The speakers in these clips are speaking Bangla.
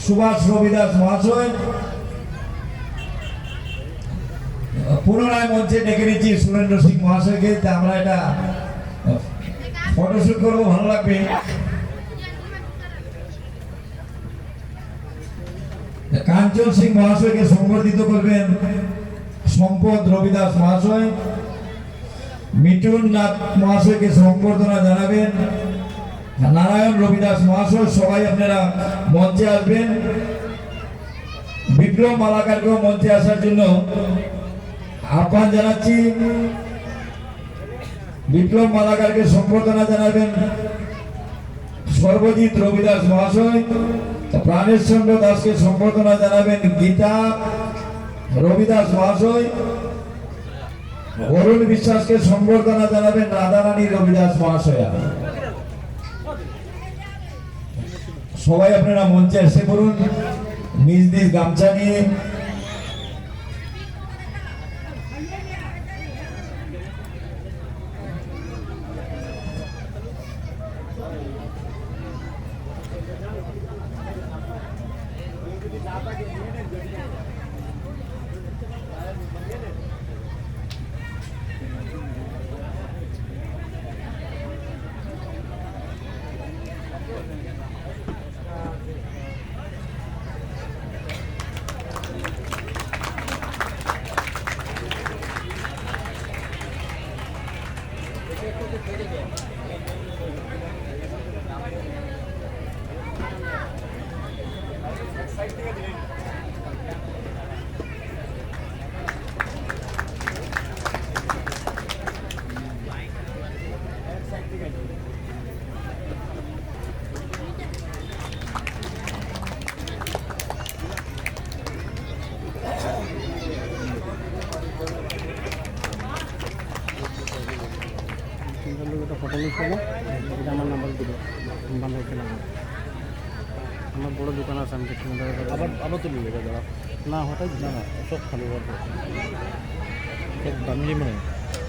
সুভাষ রবিদাস মহাশয় পুনরায় মঞ্চে ডেকে নিচ্ছি সুরেন্দ্র সিং মহাশয়কে। আমরা এটা ফটোশুট করবো, ভালো লাগবে। কাঞ্চন সিং মহাশয়কে সংবর্ধিত করবেন সম্পদ রবিদাস মহাশয়। মিঠুন নাথ মহাশয়কে সংবর্ধনা জানাবেন নারায়ণ রবিদাস মহাশয়। সবাই আপনারা মঞ্চে আসবেন। বিক্রম মালাকারকেও মঞ্চে আসার জন্য আহ্বান জানাচ্ছি। বিক্রম মালাকারকে সংবর্ধনা জানাবেন সর্বজিৎ রবিদাস মহাশয়। প্রাণেশ চন্দ্র দাসকে সংবর্ধনা জানাবেন গীতা রবিদাস মহাশয়। অরুণ বিশ্বাসকে সংবর্ধনা জানাবেন রাধারানী রবিদাস মহাশয়া। সবাই আপনারা মঞ্চে এসে পড়ুন নিজ নিজ গামছা নিয়ে। ফটো লিখে এটা আমার নাম্বার দিল আমার বড় দোকান আছে, আমি আবার তো নিয়ে যাবো না হঠাৎ না সব খালি দামি মানে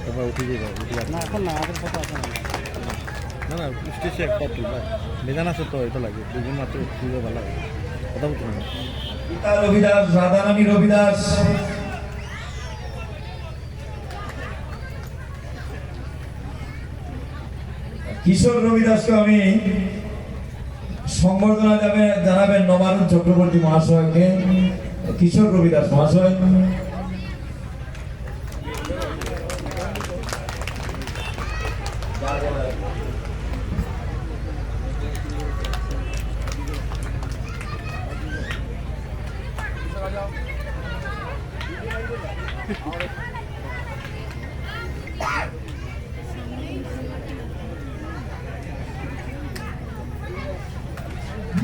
এবার উঠে যাবে না এখন না আগের কথা আছে না না স্টেজে একটা তুলবা মেজান আছে তো এটা লাগে দুজন মাত্র তুলবে ভালো লাগে কথা বলতে না। গীতা রবিদাস রাধারানী রবিদাস কিশোর রবিদাসকে আমি সংবর্ধনা জানাবেন নবারুণ চক্রবর্তী মহাশয়কে। কিশোর রবিদাস মহাশয়।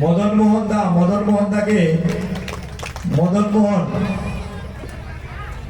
মদন মোহন